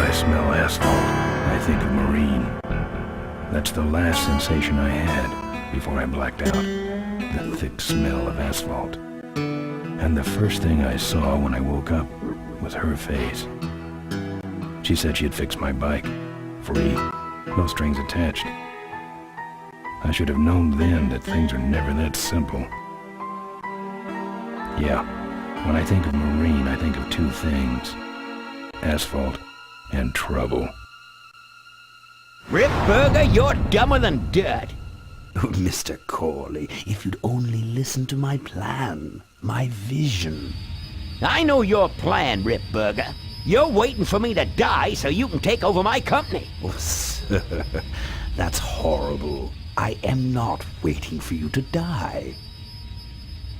I smell asphalt, I think of marine. That's the last sensation I had before I blacked out. The thick smell of asphalt. And the first thing I saw when I woke up was her face. She said she'd fix my bike. Free. No strings attached. I should have known then that things are never that simple. Yeah, when I think of marine, I think of two things. Asphalt and trouble. Rip Burger, you're dumber than dirt. Oh, Mr. Corley, if you'd only listen to my plan, my vision. I know your plan, Rip Burger. You're waiting for me to die so you can take over my company. Oh, sir, that's horrible. I am not waiting for you to die.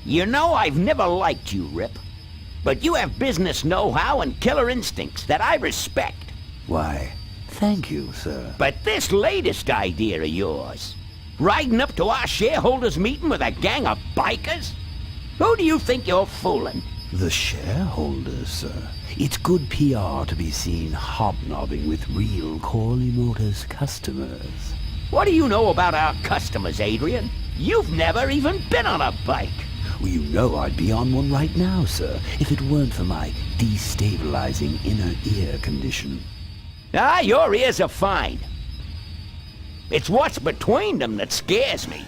You know I've never liked you, Rip. But you have business know-how and killer instincts that I respect. Why, thank you, sir. But this latest idea of yours, riding up to our shareholders' meeting with a gang of bikers? Who do you think you're fooling? The shareholders, sir. It's good PR to be seen hobnobbing with real Corley Motors customers. What do you know about our customers, Adrian? You've never even been on a bike. Well, you know I'd be on one right now, sir, if it weren't for my destabilizing inner ear condition. Ah, your ears are fine. It's what's between them that scares me.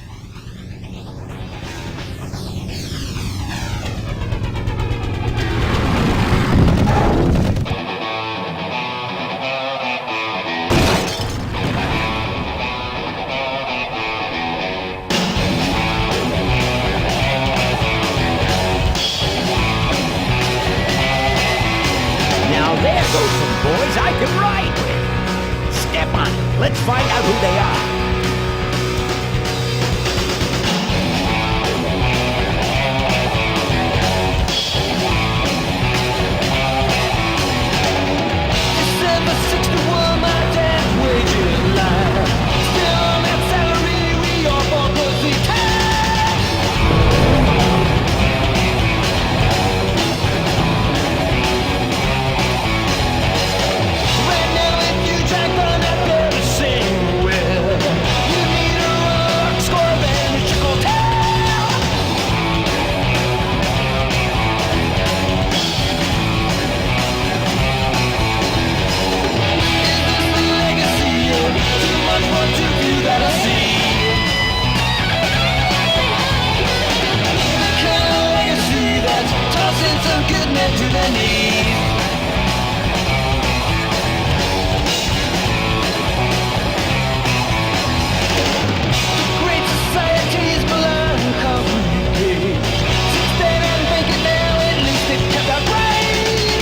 There goes some boys I can ride with. Step on it. Let's find out who they are. December 61, my dad's wages lie. Still on that salary, we all bought the to the knees. The great society's melancholy. Since they didn't make it now, at least they've kept our brain.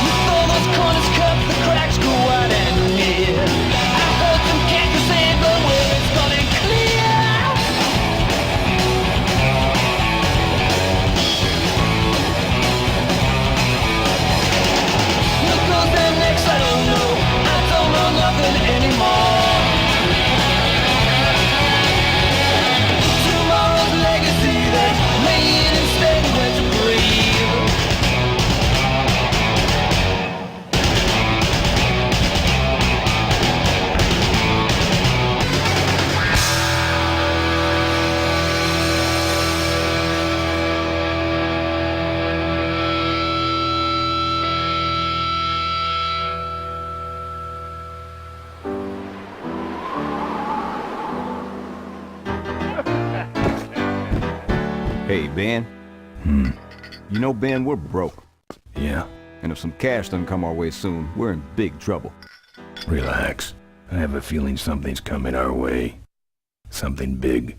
With all those corners cut, the cracks go wide and near. I heard some can't say, but where it's running clear. What goes there next, I don't know. I don't know nothing anymore. Tomorrow's legacy that's laying instead where to breathe. Hey, Ben. You know, Ben, we're broke. Yeah? And if some cash doesn't come our way soon, we're in big trouble. Relax. I have a feeling something's coming our way. Something big.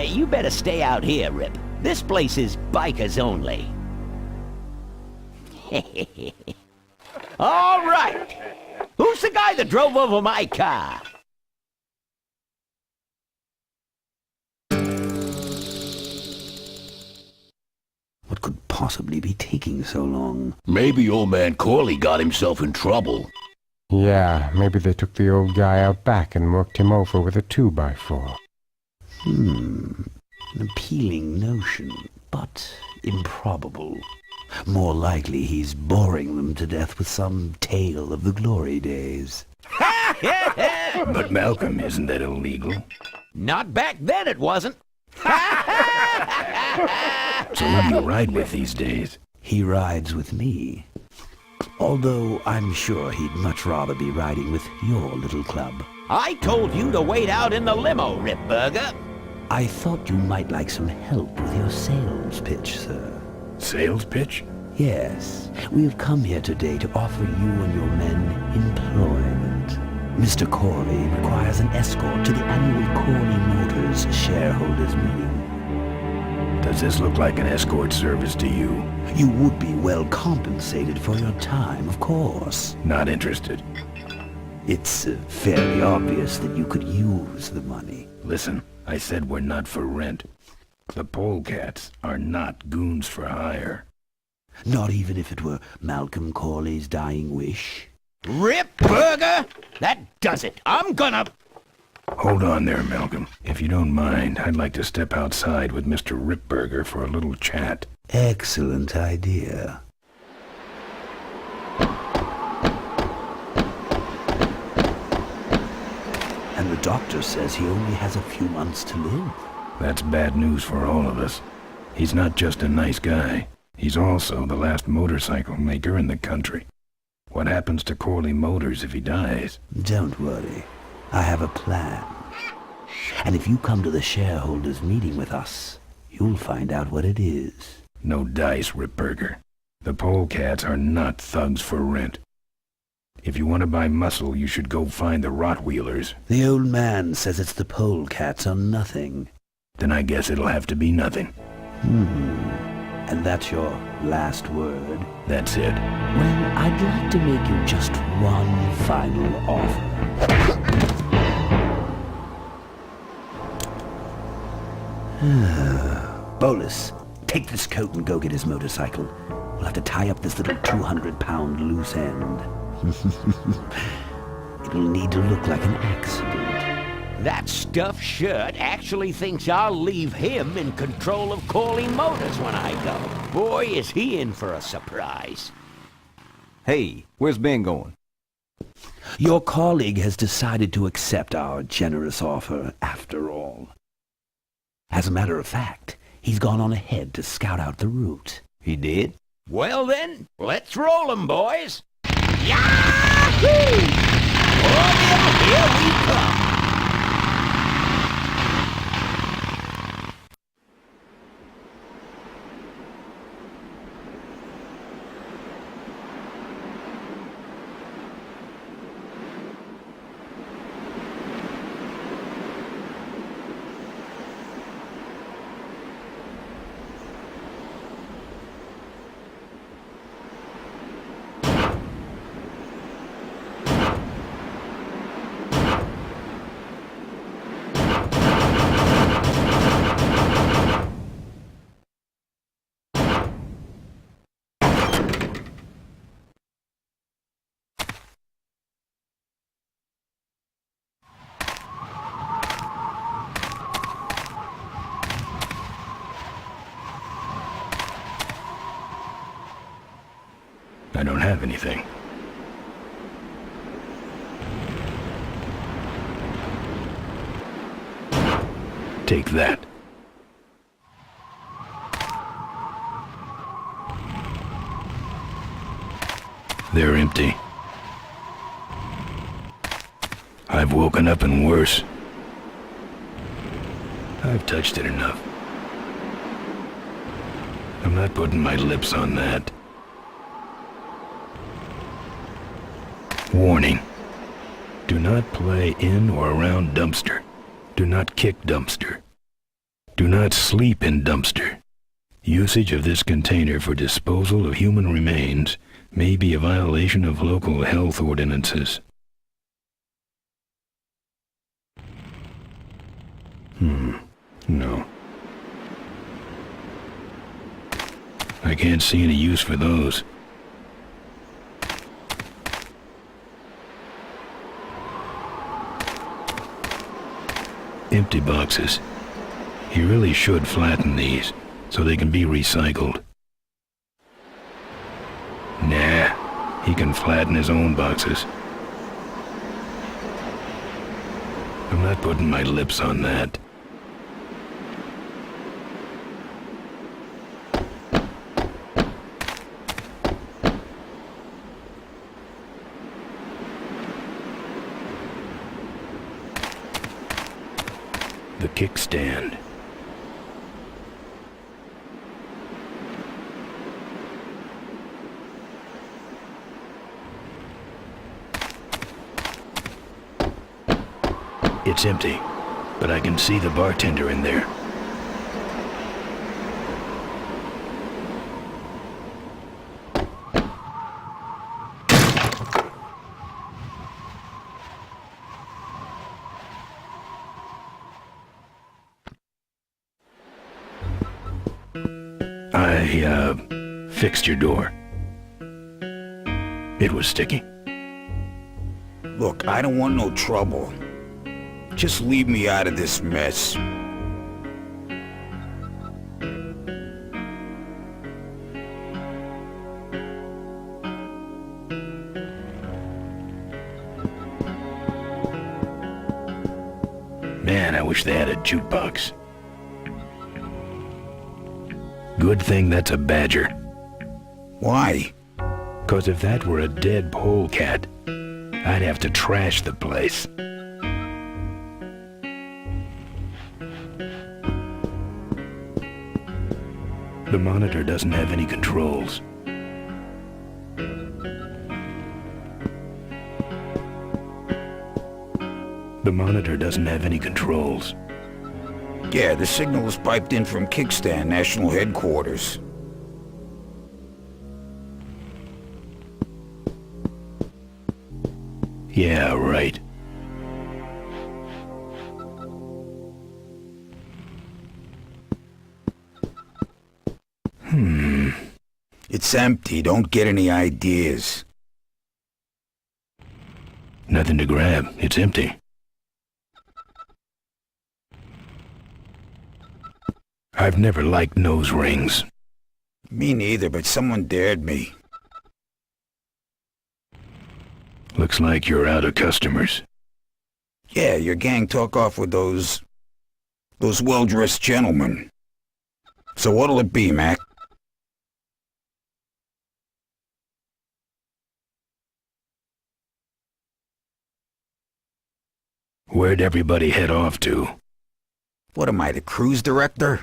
You better stay out here, Rip. This place is bikers only. All right. Who's the guy that drove over my car? What could possibly be taking so long? Maybe old man Corley got himself in trouble. Yeah, maybe they took the old guy out back and worked him over with a 2x4. An appealing notion, but improbable. More likely he's boring them to death with some tale of the glory days. But Malcolm, isn't that illegal? Not back then it wasn't. So who do you ride with these days? He rides with me. Although I'm sure he'd much rather be riding with your little club. I told you to wait out in the limo, Ripburger. I thought you might like some help with your sales pitch, sir. Sales pitch? Yes, we have come here today to offer you and your men employment. Mr. Corley requires an escort to the annual Corley Motors shareholders meeting. Does this look like an escort service to you? You would be well compensated for your time, of course. Not interested. It's fairly obvious that you could use the money. Listen, I said we're not for rent. The polecats are not goons for hire. Not even if it were Malcolm Corley's dying wish. Ripburger? That does it. I'm gonna... Hold on there, Malcolm. If you don't mind, I'd like to step outside with Mr. Ripburger for a little chat. Excellent idea. And the doctor says he only has a few months to live. That's bad news for all of us. He's not just a nice guy. He's also the last motorcycle maker in the country. What happens to Corley Motors if he dies? Don't worry. I have a plan. And if you come to the shareholders' meeting with us, you'll find out what it is. No dice, Ripburger. The polecats are not thugs for rent. If you want to buy muscle, you should go find the Rottweilers. The old man says it's the polecats or nothing. Then I guess it'll have to be nothing. And that's your last word? That's it. Well, I'd like to make you just one final offer. Bolus, take this coat and go get his motorcycle. We'll have to tie up this little 200-pound loose end. It'll need to look like an accident. That stuffed shirt actually thinks I'll leave him in control of Corley Motors when I go. Boy, is he in for a surprise. Hey, where's Ben going? Your colleague has decided to accept our generous offer after all. As a matter of fact, he's gone on ahead to scout out the route. He did? Well then, let's roll 'em, boys. Yahoo! Oh, here we come. I don't have anything. Take that. They're empty. I've woken up and worse. I've touched it enough. I'm not putting my lips on that. Warning. Do not play in or around dumpster. Do not kick dumpster. Do not sleep in dumpster. Usage of this container for disposal of human remains may be a violation of local health ordinances. No. I can't see any use for those. Empty boxes. He really should flatten these, so they can be recycled. Nah, he can flatten his own boxes. I'm not putting my lips on that. The kickstand. It's empty, but I can see the bartender in there. I fixed your door. It was sticky. Look, I don't want no trouble. Just leave me out of this mess. Man, I wish they had a jukebox. Good thing that's a badger. Why? 'Cause if that were a dead polecat, I'd have to trash the place. The monitor doesn't have any controls. The monitor doesn't have any controls. Yeah, the signal is piped in from Kickstand National Headquarters. Yeah, right. It's empty, don't get any ideas. Nothing to grab. It's empty. I've never liked nose rings. Me neither, but someone dared me. Looks like you're out of customers. Yeah, your gang took off with those well-dressed gentlemen. So what'll it be, Mac? Where'd everybody head off to? What am I, the cruise director?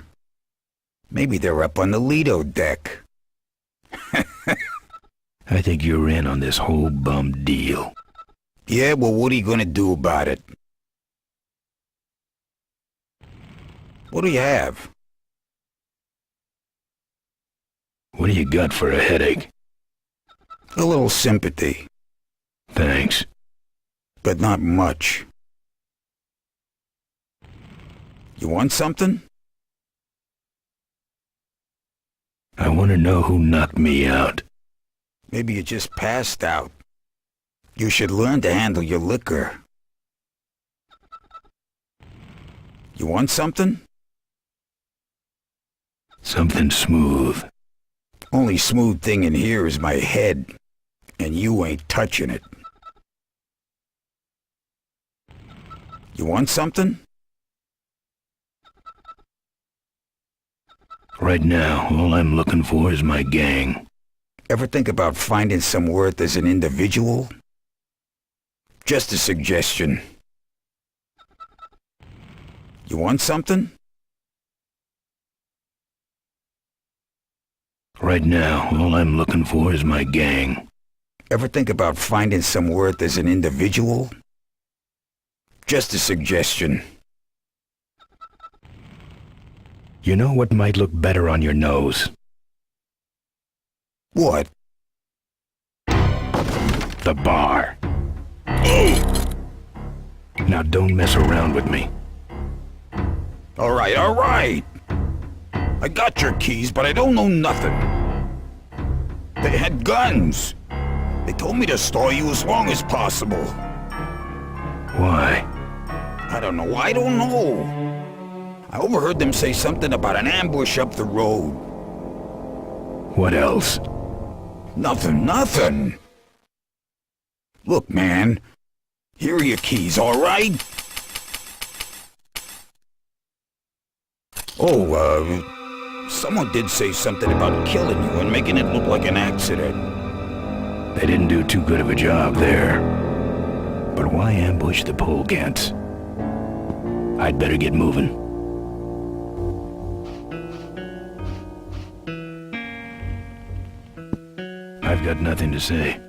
Maybe they're up on the Lido deck. I think you're in on this whole bum deal. Yeah, well, what are you gonna do about it? What do you have? What do you got for a headache? A little sympathy, Thanks. but not much. You want something? I want to know who knocked me out. Maybe you just passed out. You should learn to handle your liquor. You want something? Something smooth. Only smooth thing in here is my head, and you ain't touching it. You want something? Right now, all I'm looking for is my gang. Ever think about finding some worth as an individual? Just a suggestion. You want something? Right now, all I'm looking for is my gang. Ever think about finding some worth as an individual? Just a suggestion. You know what might look better on your nose? What? The bar. Now don't mess around with me. All right. I got your keys, but I don't know nothing. They had guns. They told me to stall you as long as possible. Why? I don't know. I overheard them say something about an ambush up the road. What else? Nothing. Look, man. Here are your keys, all right? Oh, someone did say something about killing you and making it look like an accident. They didn't do too good of a job there. But why ambush the polecats? I'd better get moving. I've got nothing to say.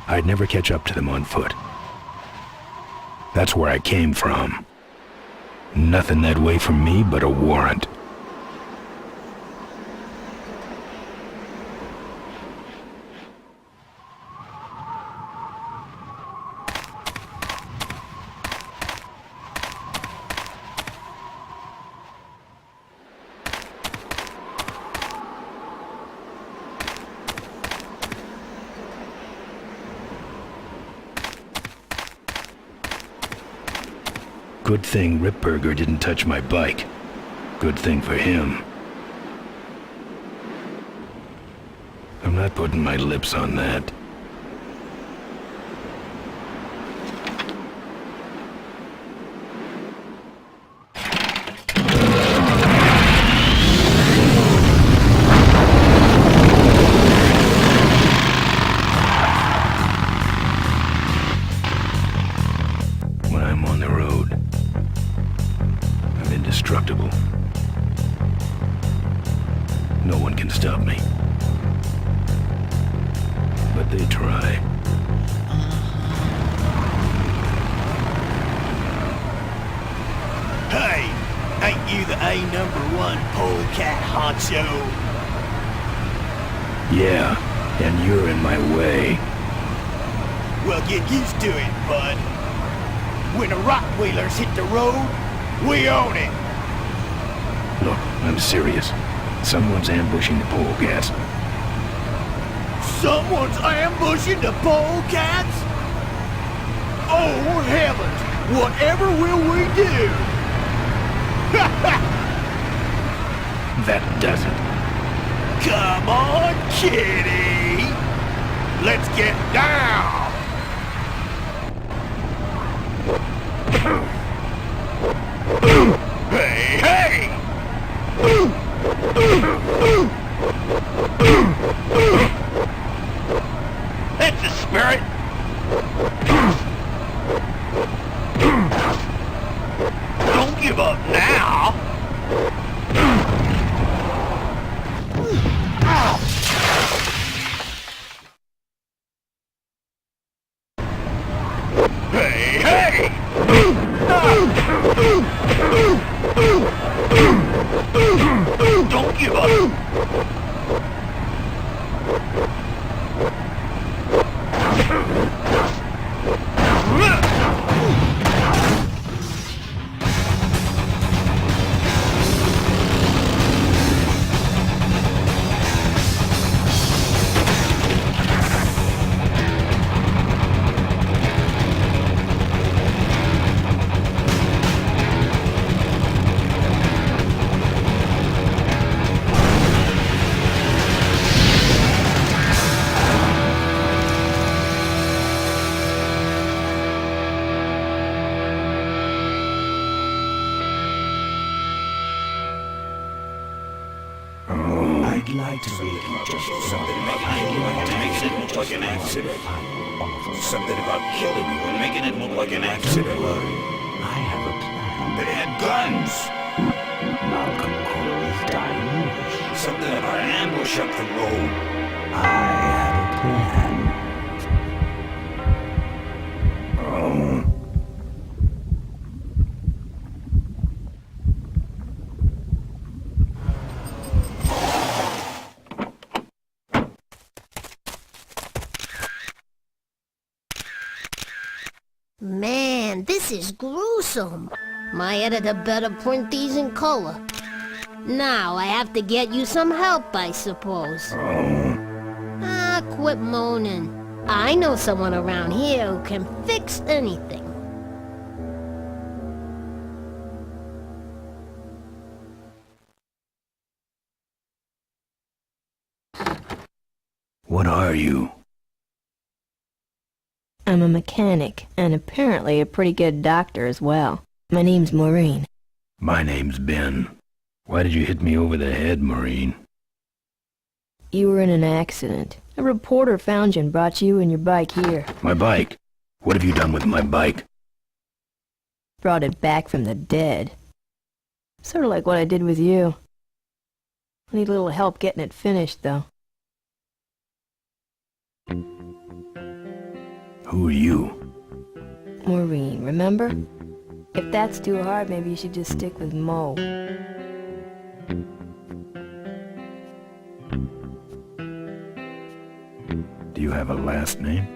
I'd never catch up to them on foot. That's where I came from. Nothing that way from me but a warrant. Good thing Ripburger didn't touch my bike. Good thing for him. I'm not putting my lips on that. When I'm on the road, I'm indestructible. No one can stop me. But they try. Hey, ain't you the A#1 polecat honcho? Yeah, and you're in my way. Well, get used to it, bud. When the Rockwheelers hit the road, we own it. Look, I'm serious. Someone's ambushing the polecats. Someone's ambushing the polecats? Oh, heavens! Whatever will we do? That does it. Come on, kitty! Let's get down! Hey, hey! That's the spirit! Don't give up now! Hey, hey! Don't give up! I'd like to make it just Something making it look like an accident. Something about killing you and making it look like an accident. I have a plan. They had guns. Malcolm Corley's dying wish. Something about an ambush up the road. I have a plan. Man, this is gruesome. My editor better print these in color. Now I have to get you some help, I suppose. Ah, quit moaning. I know someone around here who can fix anything. What are you? I'm a mechanic, and apparently a pretty good doctor as well. My name's Maureen. My name's Ben. Why did you hit me over the head, Maureen? You were in an accident. A reporter found you and brought you and your bike here. My bike? What have you done with my bike? Brought it back from the dead. Sort of like what I did with you. I need a little help getting it finished, though. Who are you? Maureen, remember? If that's too hard, maybe you should just stick with Mo. Do you have a last name?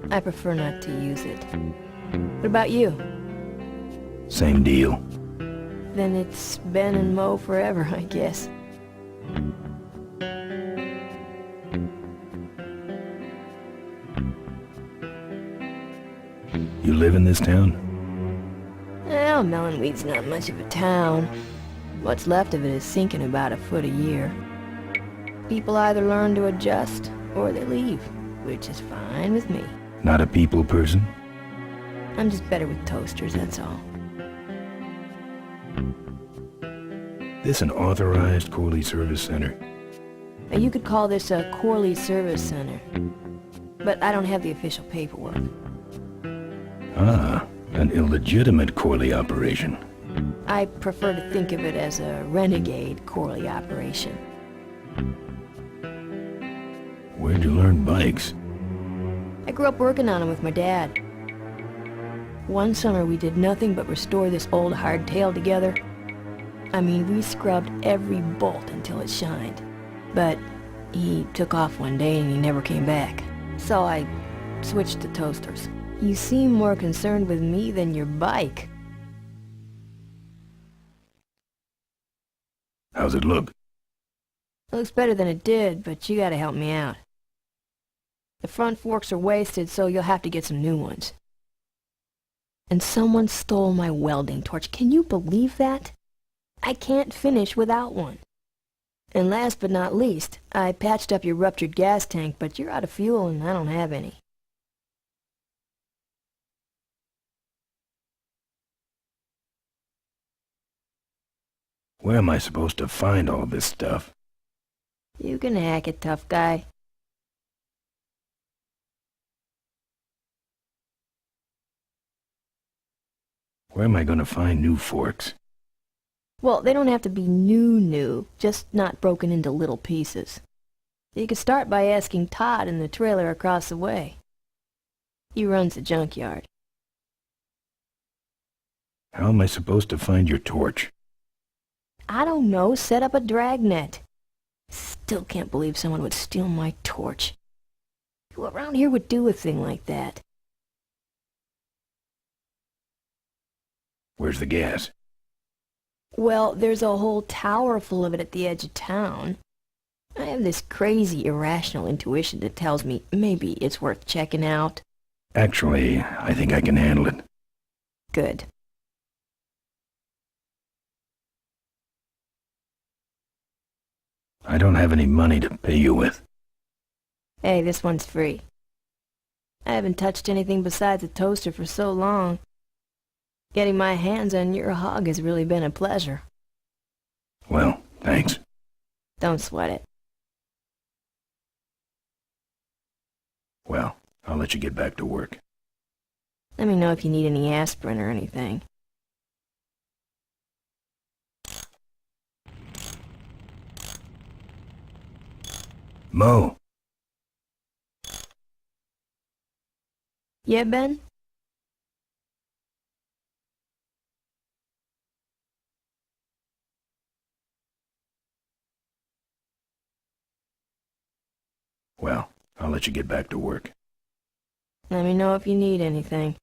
I prefer not to use it. What about you? Same deal. Then it's Ben and Mo forever, I guess. You live in this town? Well, Melonweed's not much of a town. What's left of it is sinking about a foot a year. People either learn to adjust, or they leave, which is fine with me. Not a people person? I'm just better with toasters, that's all. This an authorized Corley Service Center? Now, you could call this a Corley Service Center, but I don't have the official paperwork. Ah, an illegitimate Corley operation. I prefer to think of it as a renegade Corley operation. Where'd you learn bikes? I grew up working on them with my dad. One summer we did nothing but restore this old hardtail together. I mean, we scrubbed every bolt until it shined. But he took off one day and he never came back. So I switched to toasters. You seem more concerned with me than your bike. How's it look? Looks better than it did, but you gotta help me out. The front forks are wasted, so you'll have to get some new ones. And someone stole my welding torch. Can you believe that? I can't finish without one. And last but not least, I patched up your ruptured gas tank, but you're out of fuel and I don't have any. Where am I supposed to find all this stuff? You can hack it, tough guy. Where am I going to find new forks? Well, they don't have to be new, just not broken into little pieces. You could start by asking Todd in the trailer across the way. He runs the junkyard. How am I supposed to find your torch? I don't know, set up a dragnet. Still can't believe someone would steal my torch. Who around here would do a thing like that? Where's the gas? Well, there's a whole tower full of it at the edge of town. I have this crazy, irrational intuition that tells me maybe it's worth checking out. Actually, I think I can handle it. Good. I don't have any money to pay you with. Hey, this one's free. I haven't touched anything besides a toaster for so long. Getting my hands on your hog has really been a pleasure. Well, thanks. Don't sweat it. Well, I'll let you get back to work. Let me know if you need any aspirin or anything. Mo! Yeah, Ben? Well, I'll let you get back to work. Let me know if you need anything.